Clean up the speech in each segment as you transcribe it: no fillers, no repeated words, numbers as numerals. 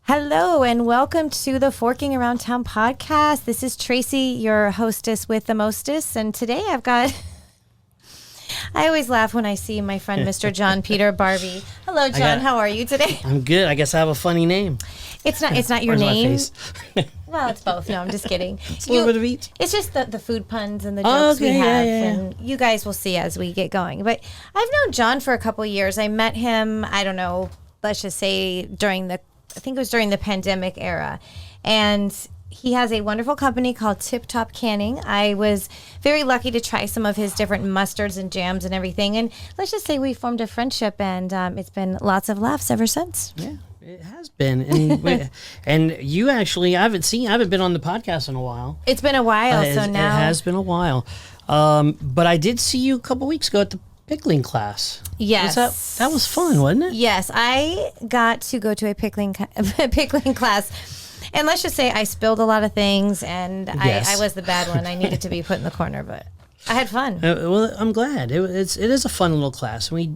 Hello and welcome to the Forking Around Town podcast. This is Tracy, your hostess with the mostest, and today I've got... I always laugh when I see my friend Mr. John Peter Barbie. Hello, John. How are you today? I'm good. I guess I have a funny name. It's not your Where's name. My face? Well, it's both. No, I'm just kidding. It's a little bit of each. It's just the food puns and the jokes we have, and you guys will see as we get going. But I've known John for a couple of years. I met him, I don't know, let's just say I think it was during the pandemic era. And he has a wonderful company called Tip Top Canning. I was very lucky to try some of his different mustards and jams and everything. And let's just say we formed a friendship, and it's been lots of laughs ever since. Yeah, it has been. And, and you actually, I haven't been on the podcast in a while. It's been a while, so now. It has been a while. But I did see you a couple weeks ago at the pickling class. Yes. That was fun, wasn't it? Yes, I got to go to a pickling class. And let's just say I spilled a lot of things, and yes. I was the bad one. I needed to be put in the corner, but I had fun. Well, I'm glad. It is a fun little class. I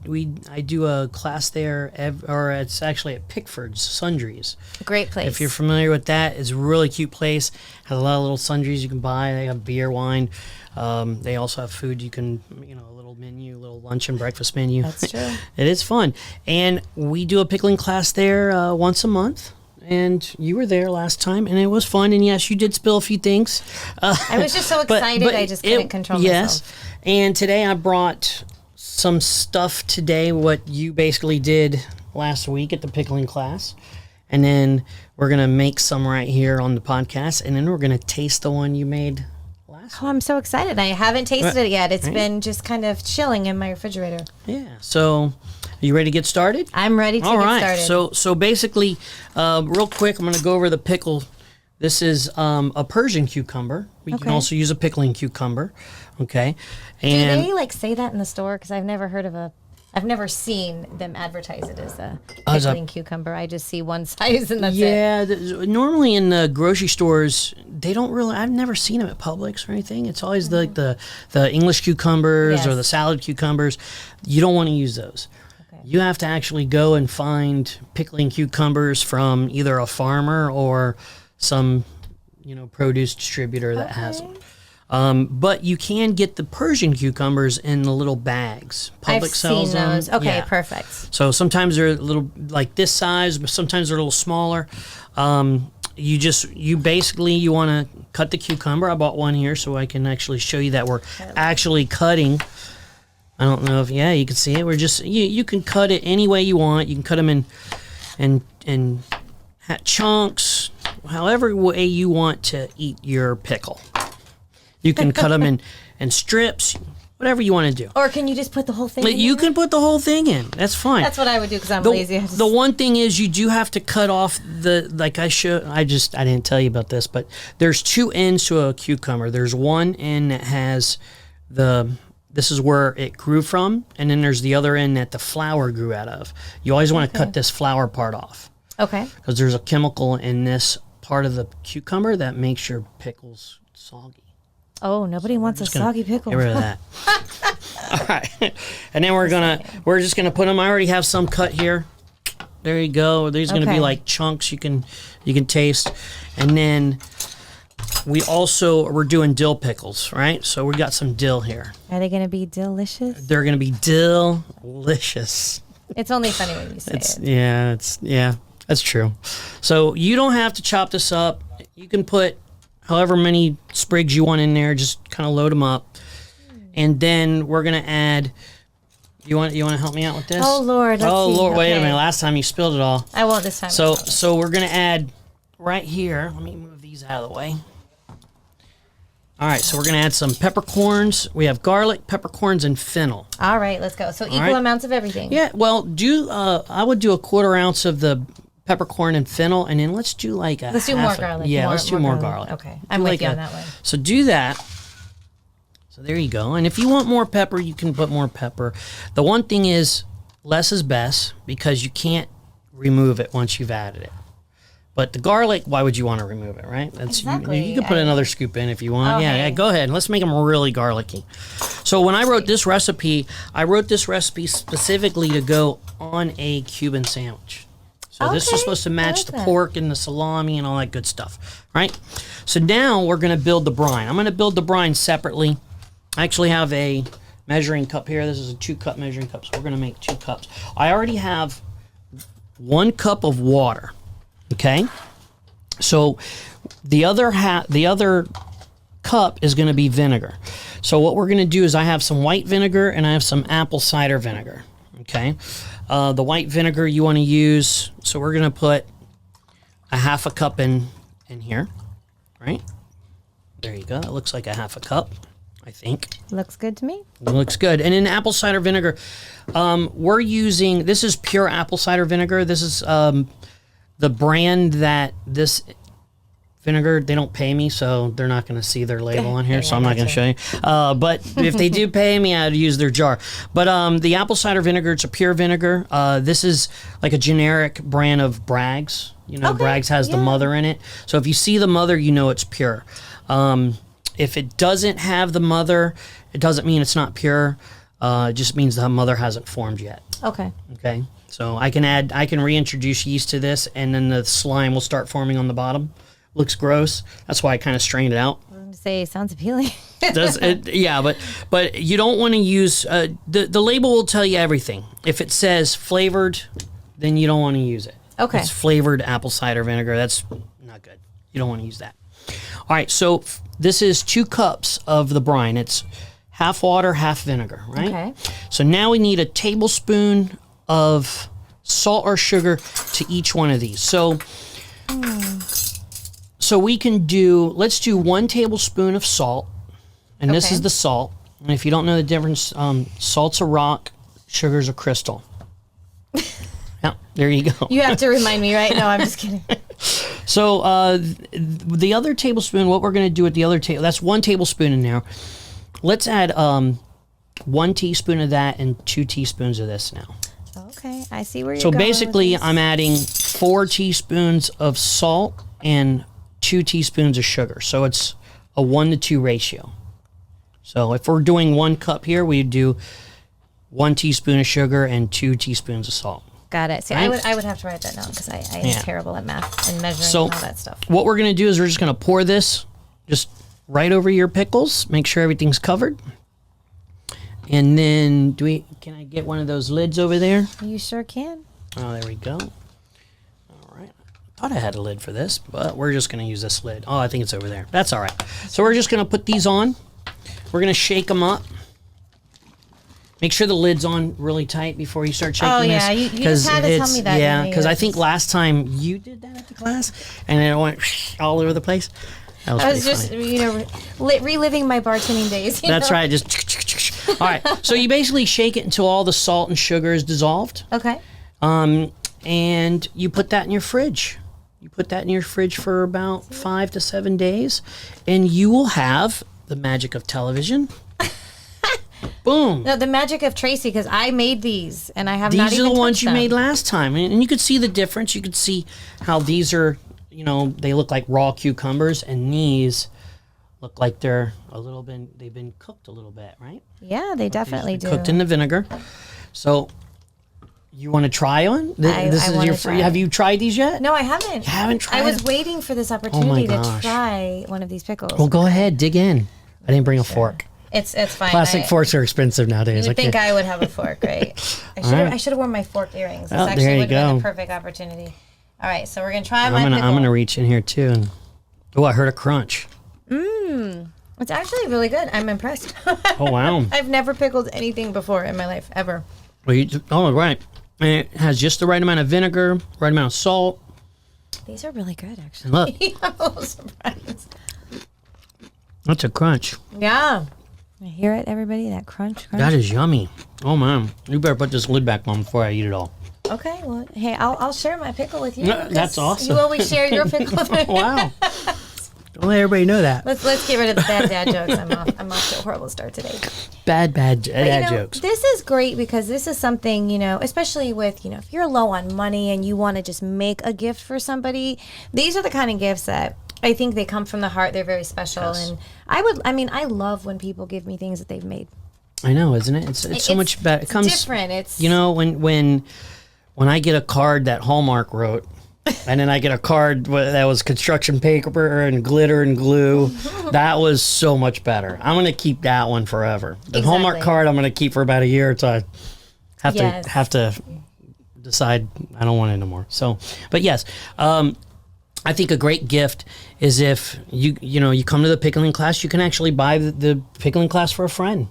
do a class there, or it's actually at Pickford's Sundries. Great place. If you're familiar with that, it's a really cute place. Has a lot of little sundries you can buy. They have beer, wine. They also have food. You can, a little menu, a little lunch and breakfast menu. That's true. It is fun. And we do a pickling class there once a month. And you were there last time, and it was fun. And yes, you did spill a few things. I was just so excited, I just couldn't control myself. Yes. And today I brought some stuff today, what you basically did last week at the pickling class. And then we're going to make some right here on the podcast. And then we're going to taste the one you made last week. Oh, I'm so excited. I haven't tasted it yet. It's been just kind of chilling in my refrigerator. Yeah. So... you ready to get started? I'm ready to get started. All right. So basically, real quick, I'm going to go over the pickle. This is a Persian cucumber. We can also use a pickling cucumber. Okay. And do they say that in the store? Because I've never seen them advertise it as a pickling cucumber. I just see one size and that's it. Normally in the grocery stores, they don't really. I've never seen them at Publix or anything. It's always the English cucumbers or the salad cucumbers. You don't want to use those. You have to actually go and find pickling cucumbers from either a farmer or some, produce distributor that has them. But you can get the Persian cucumbers in the little bags. Publix sells them. I've seen those. Okay, perfect. So sometimes they're a little like this size, but sometimes they're a little smaller. You basically want to cut the cucumber. I bought one here so I can actually show you that we're actually cutting. I don't know if you can see it. We're just you can cut it any way you want. You can cut them in chunks, however way you want to eat your pickle. You can cut them in strips, whatever you want to do. Or can you just put the whole thing in? You can put the whole thing in. That's fine. That's what I would do because I'm lazy. The one thing is you do have to cut off I didn't tell you about this, but there's two ends to a cucumber. There's one end that has this is where it grew from, and then there's the other end that the flower grew out of. You always want to cut this flower part off. Okay. Because there's a chemical in this part of the cucumber that makes your pickles soggy. Oh, nobody wants a soggy pickle. Get rid of that. All right. And then we're just gonna put them. I already have some cut here. There you go. These are gonna be like chunks you can taste. And then we're doing dill pickles, right? So we got some dill here. Are they going to be delicious? They're going to be delicious. It's only funny when you say it. Yeah, that's true. So you don't have to chop this up. You can put however many sprigs you want in there. Just kind of load them up. And then we're going to add... You want to help me out with this? Oh, Lord. Lord, wait a minute. Last time you spilled it all. I won't this time. So we're going to add right here. Let me move these out of the way. All right, so we're going to add some peppercorns. We have garlic, peppercorns, and fennel. All right, let's go. So equal amounts of everything. Yeah, well, I would do a 1/4 ounce of the peppercorn and fennel, and then let's do like let's do more garlic. Yeah, let's do more garlic. Okay, I'm with you on that one. So do that. So there you go. And if you want more pepper, you can put more pepper. The one thing is less is best because you can't remove it once you've added it. But the garlic, why would you want to remove it, right? Exactly. You can put another scoop in if you want. Okay. Yeah, go ahead. Let's make them really garlicky. So when I wrote this recipe specifically to go on a Cuban sandwich. So this is supposed to match the pork and the salami and all that good stuff, right? So now we're going to build the brine. I'm going to build the brine separately. I actually have a measuring cup here. This is a 2-cup measuring cup, so we're going to make 2 cups. I already have 1 cup of water, okay? So the other cup is going to be vinegar. So what we're going to do is I have some white vinegar and I have some apple cider vinegar, okay? The white vinegar you want to use, so we're going to put a 1/2 cup in here, right? There you go. That looks like a 1/2 cup, I think. Looks good to me. It looks good. And in apple cider vinegar, we're using, this is pure apple cider vinegar. This is the brand that this vinegar, they don't pay me, so they're not going to see their label on here, so I'm not going to show you. But if they do pay me, I'd use their jar. But the apple cider vinegar, it's a pure vinegar. This is like a generic brand of Bragg's. You know, Bragg's has the mother in it. So if you see the mother, you know it's pure. If it doesn't have the mother, it doesn't mean it's not pure. It just means the mother hasn't formed yet. Okay. Okay. So I can reintroduce yeast to this, and then the slime will start forming on the bottom. Looks gross. That's why I kind of strained it out. I was going to say, sounds appealing. Yeah, but you don't want to use, the label will tell you everything. If it says flavored, then you don't want to use it. Okay. It's flavored apple cider vinegar. That's not good. You don't want to use that. All right, so this is 2 cups of the brine. It's half water, half vinegar, right? Okay. So now we need a tablespoon of salt or sugar to each one of these. So we can let's do 1 tablespoon of salt, and this is the salt. And if you don't know the difference, salt's a rock, sugar's a crystal. Yeah, there you go. You have to remind me, right? No, I'm just kidding. So the other tablespoon, what we're going to do with the other that's 1 tablespoon in there. Let's add 1 teaspoon of that and 2 teaspoons of this now. Okay, I see where you're going. So going basically, with this. I'm adding 4 teaspoons of salt and 2 teaspoons of sugar. So it's a 1-to-2 ratio. So if we're doing 1 cup here, we do 1 teaspoon of sugar and 2 teaspoons of salt. Got it. See, Right? I would have to write that down because I am terrible at math and measuring and all that stuff. What we're going to do is we're just going to pour this just right over your pickles. Make sure everything's covered. And then can I get one of those lids over there? You sure can. Oh, there we go. All right. I thought I had a lid for this, but we're just going to use this lid. Oh, I think it's over there. That's all right. So we're just going to put these on. We're going to shake them up. Make sure the lid's on really tight before you start shaking this. Oh, yeah. You just had to tell me that. Yeah, because I think last time you did that at the class, and it went all over the place. That was I was pretty just, funny. reliving my bartending days. That's right. Just all right. So you basically shake it until all the salt and sugar is dissolved. Okay. And you put that in your fridge. You put that in your fridge for about 5 to 7 days, and you will have the magic of television. Boom. No, the magic of Tracy, because I made these, and I have These not even are the ones touched you them. made last time, and you could see the difference. You could see how these are, they look like raw cucumbers, and these look like they're they've been cooked a little bit, right? Yeah, they definitely do. Cooked in the vinegar. So, you want to try one? Have you tried these yet? No, I haven't. You haven't tried I was them? waiting for this opportunity to gosh. try one of these pickles. Well, go ahead, dig in. I didn't bring a fork. It's fine. Plastic forks are expensive nowadays. You would think I would have a fork, right? I should have worn my fork earrings. This actually there you would have been go. a perfect opportunity. All right, so we're gonna try I'm my pickle. gonna reach in here too. And, I heard a crunch. It's actually really good. I'm impressed. Oh wow! I've never pickled anything before in my life ever. Well, right. And it has just the right amount of vinegar, right amount of salt. These are really good, actually. And look, I'm a little surprised. that's a crunch. Yeah. I hear it, everybody? That crunch. That is yummy. Oh man, you better put this lid back on before I eat it all. Okay, well, hey, I'll share my pickle with you. That's awesome. You always share your pickle with me. Wow. Don't let everybody know that. Let's get rid of the bad dad jokes. I'm off to a horrible start today. Bad dad jokes. This is great because this is something, especially with, if you're low on money and you want to just make a gift for somebody, these are the kind of gifts that I think they come from the heart. They're very special. Yes. And I love when people give me things that they've made. I know, isn't it? It's so much better. It comes different. It's when I get a card that Hallmark wrote, and then I get a card that was construction paper and glitter and glue, that was so much better. I'm going to keep that one forever. The Hallmark card I'm going to keep for about a year until I have to decide I don't want it anymore. So, but yes, I think a great gift is if you come to the pickling class, you can actually buy the pickling class for a friend.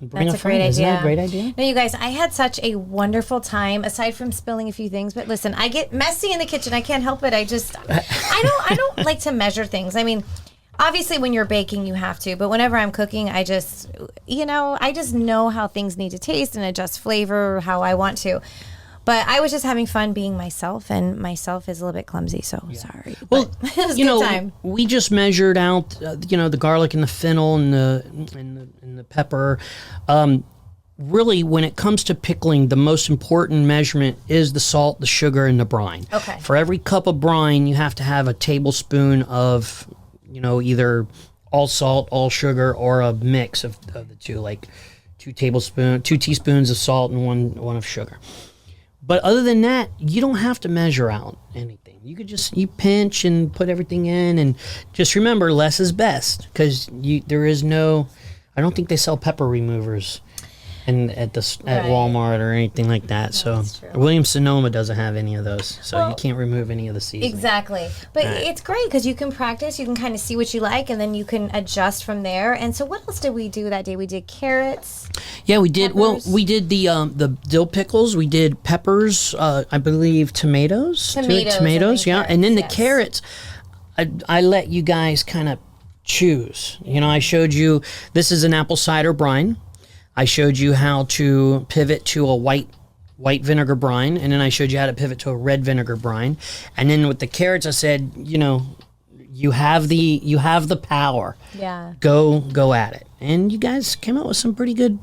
That's a great idea. Isn't that a great idea? No, you guys, I had such a wonderful time, aside from spilling a few things. But listen, I get messy in the kitchen. I can't help it. I don't like to measure things. I mean, obviously when you're baking, you have to. But whenever I'm cooking, I just know how things need to taste and adjust flavor how I want to. But I was just having fun being myself, and myself is a little bit clumsy, so sorry. Well, it was a good time. We just measured out, the garlic and the fennel and the pepper. Really, when it comes to pickling, the most important measurement is the salt, the sugar, and the brine. Okay. For every cup of brine, you have to have a tablespoon of, either all salt, all sugar, or a mix of the two, like 2 teaspoons of salt and one of sugar. But other than that, you don't have to measure out anything. You could you pinch and put everything in, and just remember, less is best, because I don't think they sell pepper removers at Walmart or anything like that. So Williams-Sonoma doesn't have any of those, so you can't remove any of the seasoning. Exactly, but it's great because you can practice. You can kind of see what you like, and then you can adjust from there. And so, what else did we do that day? We did carrots. Yeah, we did. Peppers. Well, we did the dill pickles. We did peppers. I believe tomatoes. Tomatoes. Yeah, and then the carrots. I let you guys kind of choose. I showed you this is an apple cider brine. I showed you how to pivot to a white vinegar brine, and then I showed you how to pivot to a red vinegar brine. And then with the carrots, I said, you have the power. Yeah. Go at it. And you guys came up with some pretty good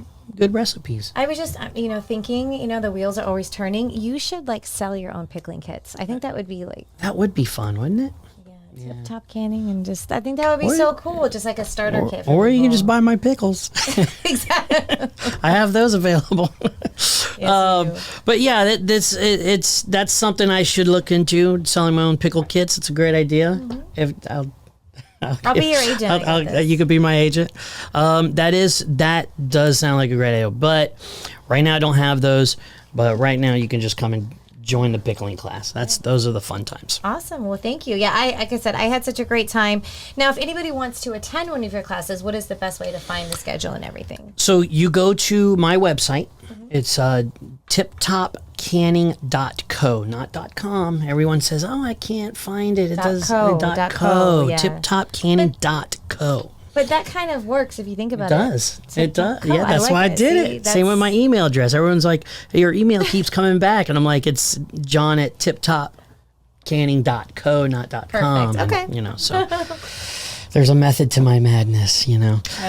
recipes. I was just, thinking, the wheels are always turning. You should sell your own pickling kits. I think that would be that would be fun, wouldn't it? Yeah. Tip-top canning, and I think that would be so cool, just like a starter kit for Or people. you can just buy my pickles. Exactly. I have those available. Yes, but yeah, that's something I should look into, selling my own pickle kits. It's a great idea. Mm-hmm. I'll be your agent. You could be my agent. That does sound like a great idea. But right now I don't have those. But right now you can just come and join the pickling class. Those are the fun times. Awesome. Well, thank you. Yeah, like I said, I had such a great time. Now, if anybody wants to attend one of your classes, what is the best way to find the schedule and everything? So you go to my website. It's tiptopcanning.co, not .com. Everyone says, "Oh, I can't find it." It does .co. Yeah. Tiptopcanning.co. But that kind of works if you think about it. It does. Yeah, that's why I did it. Same with my email address. Everyone's like, hey, your email keeps coming back. And I'm like, it's John at tiptopcanning.co, not .com. Perfect. Okay. And, so there's a method to my madness, I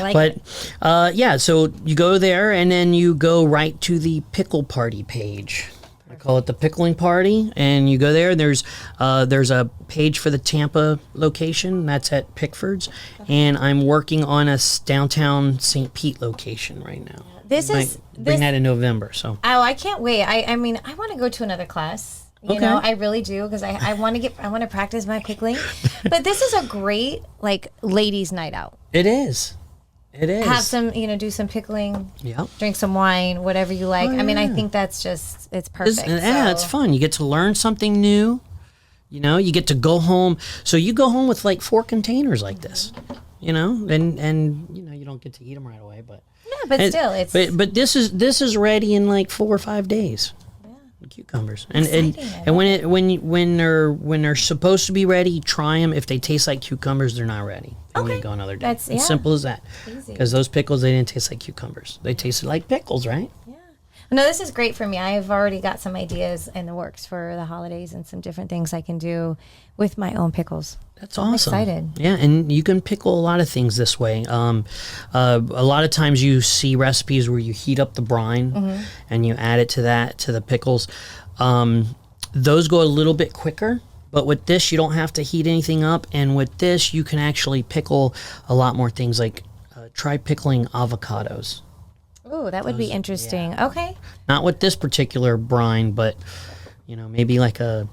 like it. But, so you go there and then you go right to the pickle party page. I call it the pickling party, and you go there. There's a page for the Tampa location. That's at Pickford's, and I'm working on a downtown St. Pete location right now. Bring that in November. So I can't wait. I mean, I want to go to another class. I really do, because I want to practice my pickling. But this is a great ladies' night out. It is. It is. Have some, do some pickling. Yep. Drink some wine, whatever you like. I mean, I think that's it's perfect. It's fun. You get to learn something new. You get to go home. So you go home with 4 containers like this. And you don't get to eat them right away, but still, it's but this is ready in 4 or 5 days. Cucumbers and when they're supposed to be ready, try them. If they taste like cucumbers, they're not ready. I'm gonna go another day. That's as simple as that. Because those pickles, they didn't taste like cucumbers. They tasted like pickles, right? Yeah. No, this is great for me. I've already got some ideas in the works for the holidays and some different things I can do with my own pickles. That's awesome. I'm excited. Yeah, and you can pickle a lot of things this way. A lot of times you see recipes where you heat up the brine and you add it to the pickles. Those go a little bit quicker, but with this you don't have to heat anything up. And with this you can actually pickle a lot more things. Try pickling avocados. Ooh, that would be interesting. Yeah. Okay. Not with this particular brine, but maybe like a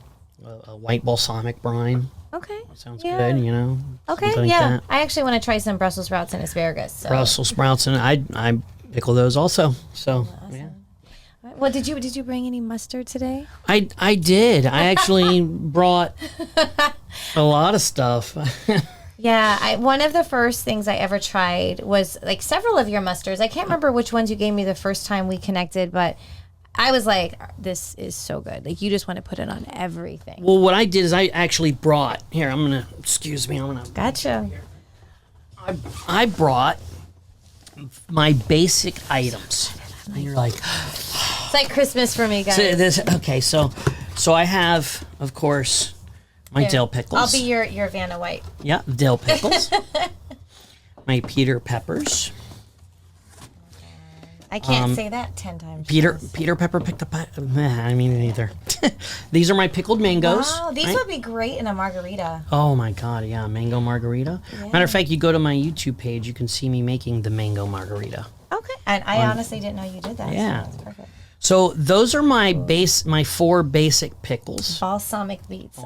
white balsamic brine. Okay. Sounds good, Okay, like yeah. that. I actually want to try some Brussels sprouts and asparagus. So. Brussels sprouts, and I pickle those also. So, yeah. Well, did you bring any mustard today? I did. I actually brought a lot of stuff. Yeah, one of the first things I ever tried was like several of your mustards. I can't remember which ones you gave me the first time we connected, but I was like, this is so good. Like, you just want to put it on everything. Well, what I did is I actually brought, here, excuse me, Gotcha. I brought my basic items. And you're like, it's like Christmas for me, guys. So I have, of course, my dill pickles. I'll be your Vanna White. Yeah, dill pickles. My Peter peppers. I can't say that 10 times. Peter Pepper picked up. I mean, either. These are my pickled mangoes. Wow, these would be great in a margarita. Oh my God, yeah, mango margarita. Yeah. Matter of fact, you go to my YouTube page, you can see me making the mango margarita. Okay, and I honestly didn't know you did that. Yeah, so that's perfect. So those are my 4 basic pickles. Balsamic beets.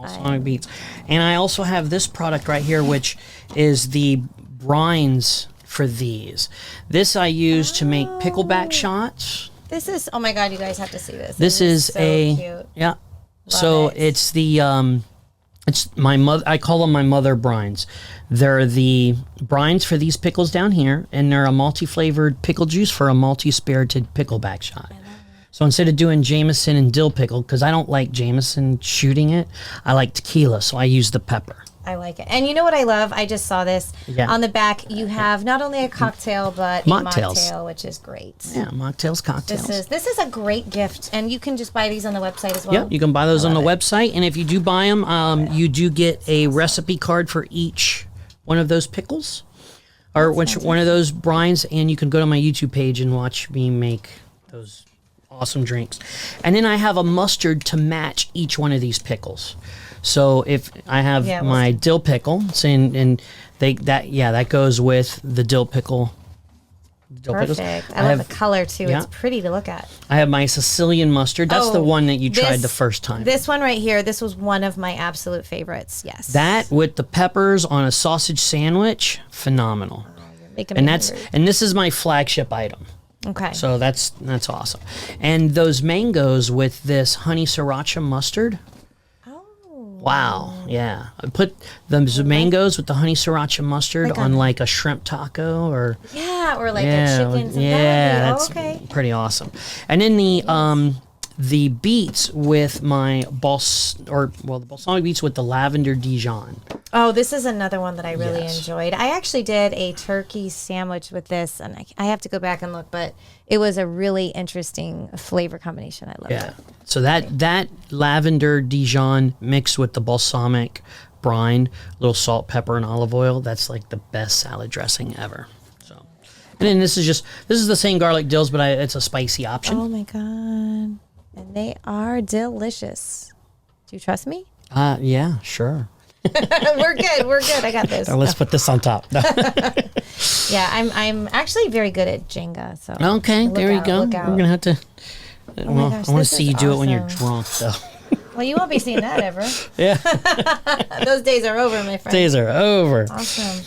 And I also have this product right here, which is the brines for these. This I use to make pickleback shots. This is, oh my God, you guys have to see this. This is so cute. Yeah. So it's the it's my mother. I call them my mother brines. They're the brines for these pickles down here, and they're a multi-flavored pickle juice for a multi-spirited pickleback shot. So instead of doing Jameson and dill pickle, because I don't like Jameson shooting it, I like tequila, so I use the pepper. I like it. And you know what I love? I just saw this on the back. You have not only a cocktail, but a mocktail, which is great. Yeah, mocktails, cocktails. This is a great gift, and you can just buy these on the website as well. Yeah, you can buy those on the website, and if you do buy them, you do get a recipe card for each one of those pickles, or one of those brines, and you can go to my YouTube page and watch me make those awesome drinks. And then I have a mustard to match each one of these pickles. So if I have my dill pickle, that goes with the dill pickle. Perfect. I love the color too. Yeah. It's pretty to look at. I have my Sicilian mustard. That's the one that you tried the first time. This one right here. This was one of my absolute favorites. Yes. That with the peppers on a sausage sandwich, phenomenal. And this is my flagship item. Okay. So that's awesome. And those mangoes with this honey sriracha mustard. Wow, yeah. I put the mangoes with the honey sriracha mustard on like a shrimp taco or like a chicken. That's pretty awesome. And then the beets with my the balsamic beets with the lavender Dijon. Oh, this is another one that I really enjoyed. I actually did a turkey sandwich with this, and I have to go back and look, but it was a really interesting flavor combination. I love it. So that lavender Dijon mixed with the balsamic brine, a little salt, pepper, and olive oil, that's like the best salad dressing ever. So, and then this is the same garlic dills, but it's a spicy option. Oh my God. And they are delicious. Do you trust me? Yeah, sure. We're good. I got this. Let's put this on top. Yeah, I'm actually very good at Jenga. So okay, there you go. We're gonna have to. I want to see you do it when you're drunk, though. Well, you won't be seeing that ever. Yeah. Those days are over, my friend. Days are over. Awesome.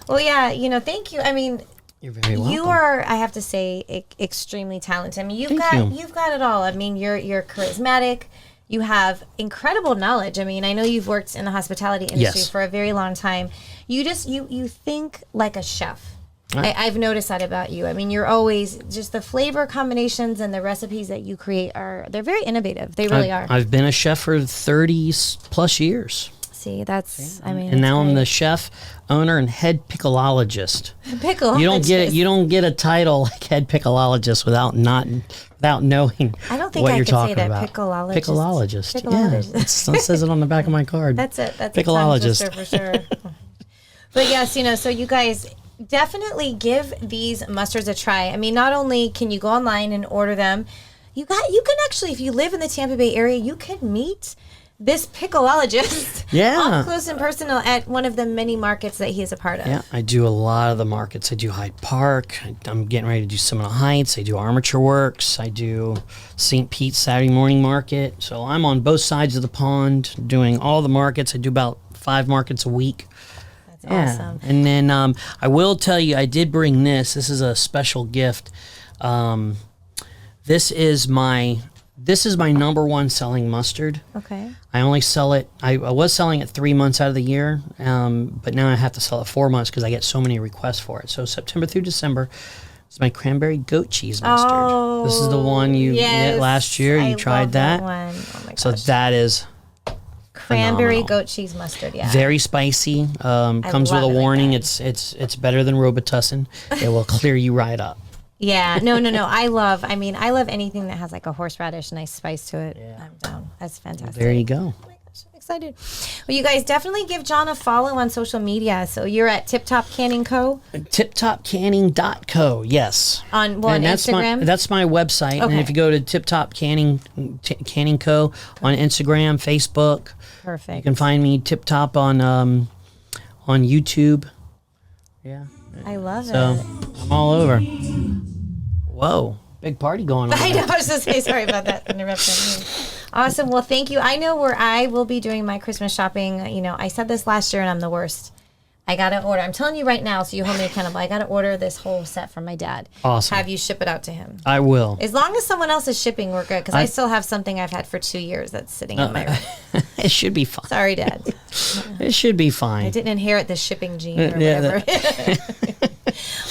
Well, yeah, thank you. I mean, you're very welcome. You are, I have to say, extremely talented. I mean, you've got it all. I mean, you're charismatic. You have incredible knowledge. I mean, I know you've worked in the hospitality industry for a very long time. You just you think like a chef. Right. I've noticed that about you. I mean, you're always just the flavor combinations and the recipes that you create they're very innovative. They really are. I've been a chef for 30 plus years. See, and now I'm the chef, owner, and head pickleologist. Pickleologist. You don't get a title like head pickleologist without knowing. I don't think what I you're could talking say that. about. Pickleologist. Yeah, it says it on the back of my card. That's it. That's pickleologist for sure. But yes, so you guys definitely give these mustards a try. I mean, not only can you go online and order them, you can actually, if you live in the Tampa Bay area, you can meet this pickleologist Yeah. up close and personal at one of the many markets that he is a part of. Yeah, I do a lot of the markets. I do Hyde Park. I'm getting ready to do Seminole Heights. I do Armature Works. I do St. Pete's Saturday morning market. So I'm on both sides of the pond doing all the markets. I do about 5 markets a week. That's awesome. And then I will tell you, I did bring this. This is a special gift. This is my number one selling mustard. Okay. I only sell it. I was selling it 3 months out of the year, but now I have to sell it 4 months because I get so many requests for it. So September through December is my cranberry goat cheese mustard. Oh, this is the one you yes, did last year. You I tried love that. one. Oh my gosh. So that is cranberry phenomenal. goat cheese mustard. Yeah. Very spicy. Comes with a love it like warning. that. It's better than Robitussin. It will clear you right up. Yeah, no. I love anything that has like a horseradish, nice spice to it. Yeah. I'm down. That's fantastic. There you go. Oh my gosh, I'm excited. Well, you guys definitely give John a follow on social media. So you're at Tip Top Canning Co. TipTopCanning.co, yes. On that's Instagram? That's my website. And Okay. if you go to Tip Top Canning Co. on Instagram, Facebook, Perfect. you can find me Tip Top on YouTube. Yeah. I love So it. I'm all over. Whoa, big party going on. I there. know. I was just saying sorry about that interruption. Awesome. Well, thank you. I know where I will be doing my Christmas shopping. You know, I said this last year, and I'm the worst. I gotta order. I'm telling you right now, so you hold me accountable. I gotta order this whole set from my dad. Awesome. Have you ship it out to him? I will. As long as someone else is shipping, we're good. Because I still have something I've had for 2 years that's sitting in my room. It should be fine. Sorry, Dad. It should be I fine. didn't inherit the shipping gene or Yeah, whatever.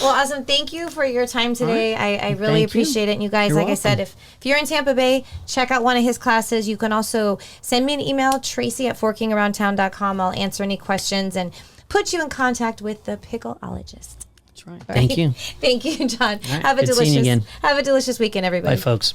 Well, awesome. Thank you for your time today. I really Thank you. appreciate it. And you guys, You're like I said, if you're in Tampa Bay, check out one of his classes. You can also send me an email, tracy@forkingaroundtown.com. I'll answer any questions and put you in contact with the pickleologist. That's right. Thank you. Thank you, John. Right. Good seeing you again. Have a delicious weekend, everybody. Bye, folks.